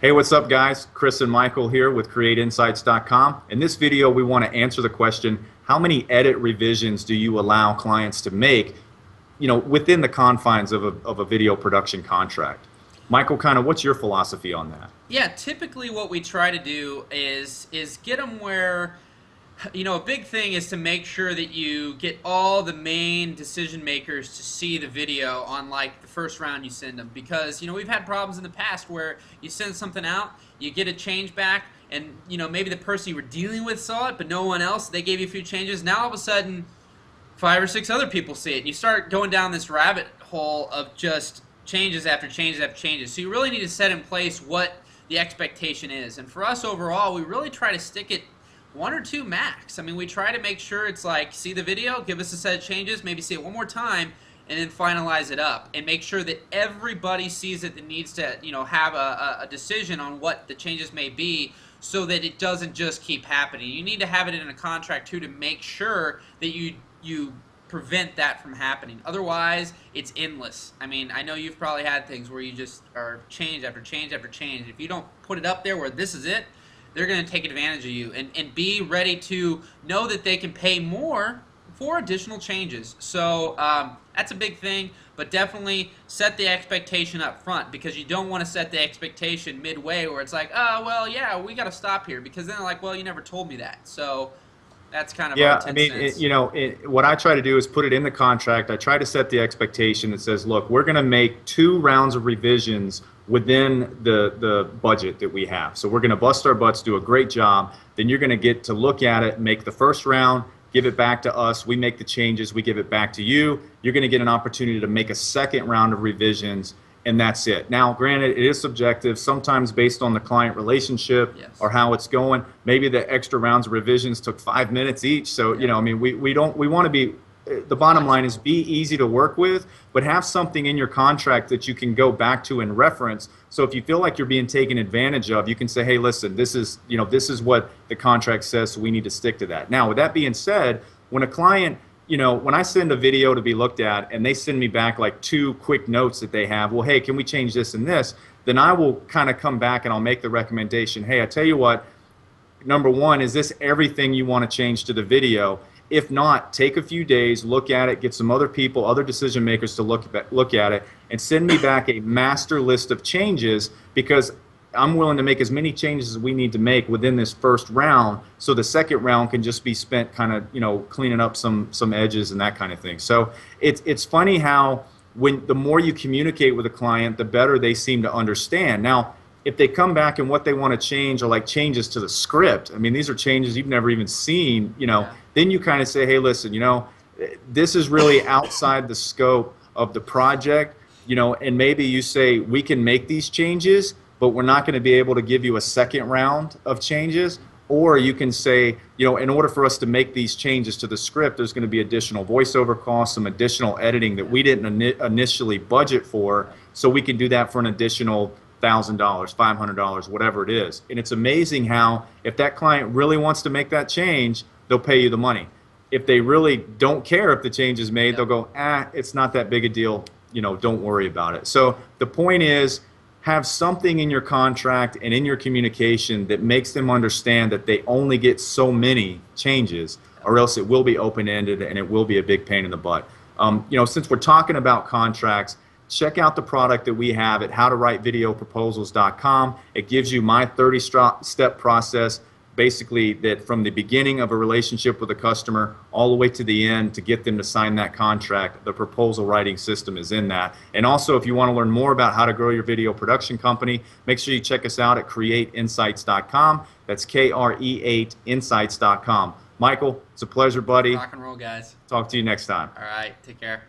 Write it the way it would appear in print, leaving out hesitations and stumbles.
Hey, what's up, guys? Kris and Michael here with KRE8Insights.com. In this video, we want to answer the question, how many edit revisions do you allow clients to make, within the confines of a video production contract? Michael, what's your philosophy on that? Yeah, typically what we try to do is get them where, a big thing is to make sure that you get all the main decision makers to see the video on like the first round you send them, because we've had problems in the past where you send something out, you get a change back, and maybe the person you were dealing with saw it but no one else. They gave you a few changes. Now all of a sudden 5 or 6 other people see it, and you start going down this rabbit hole of just changes after changes after changes. So you really need to set in place what the expectation is. And for us overall, we really try to stick it 1 or 2 max. I mean, we try to make sure it's like, see the video, give us a set of changes, maybe see it one more time, and then finalize it up. And make sure that everybody sees it that needs to, have a decision on what the changes may be, so that it doesn't just keep happening. You need to have it in a contract too to make sure that you prevent that from happening. Otherwise, it's endless. I mean, I know you've probably had things where you just are change after change after change. If you don't put it up there where this is it, they're going to take advantage of you, and be ready to know that they can pay more for additional changes. So that's a big thing, but definitely set the expectation up front, because you don't want to set the expectation midway where it's like, oh, well, yeah, we got to stop here, because then they're like, well, you never told me that. So that's kind of our 10 cents. What I try to do is put it in the contract. I try to set the expectation that says, look, we're going to make 2 rounds of revisions within the budget that we have. So we're going to bust our butts, do a great job. Then you're going to get to look at it, make the first round, give it back to us. We make the changes. We give it back to you. You're going to get an opportunity to make a second round of revisions, and that's it. Now, granted, it is subjective, sometimes based on the client relationship. Yes. Or how it's going. Maybe the extra rounds of revisions took 5 minutes each. So, Yeah. we want to be, the bottom line is be easy to work with, but have something in your contract that you can go back to and reference. So if you feel like you're being taken advantage of, you can say, hey, listen, this is what the contract says, so we need to stick to that. Now, with that being said, when a client, when I send a video to be looked at and they send me back like 2 quick notes that they have, well, hey, can we change this and this? Then I will kind of come back and I'll make the recommendation, hey, I tell you what, number 1, is this everything you want to change to the video? If not, take a few days, look at it, get some other people, other decision makers to look at it, and send me back a master list of changes, because I'm willing to make as many changes as we need to make within this first round, so the second round can just be spent kind of, cleaning up some edges and that kind of thing. So it's funny how the more you communicate with a client, the better they seem to understand. Now, if they come back and what they want to change are like changes to the script, I mean, these are changes you've never even seen, Yeah. Then you kind of say, hey, listen, this is really outside the scope of the project, and maybe you say, we can make these changes, but we're not going to be able to give you a second round of changes. Or you can say, in order for us to make these changes to the script, there's going to be additional voiceover costs, some additional editing that we didn't initially budget for, so we can do that for an additional $1,000, $500, whatever it is. And it's amazing how, if that client really wants to make that change, they'll pay you the money. If they really don't care if the change is made, they'll go, it's not that big a deal, don't worry about it. So the point is, have something in your contract and in your communication that makes them understand that they only get so many changes, or else it will be open-ended and it will be a big pain in the butt. Since we're talking about contracts, check out the product that we have at howtowritevideoproposals.com. It gives you my 30-step process, basically, that from the beginning of a relationship with a customer all the way to the end to get them to sign that contract. The proposal writing system is in that. And also, if you want to learn more about how to grow your video production company, make sure you check us out at KRE8Insights.com. That's KRE8Insights.com. Michael, it's a pleasure, buddy. Rock and roll, guys. Talk to you next time. All right, take care.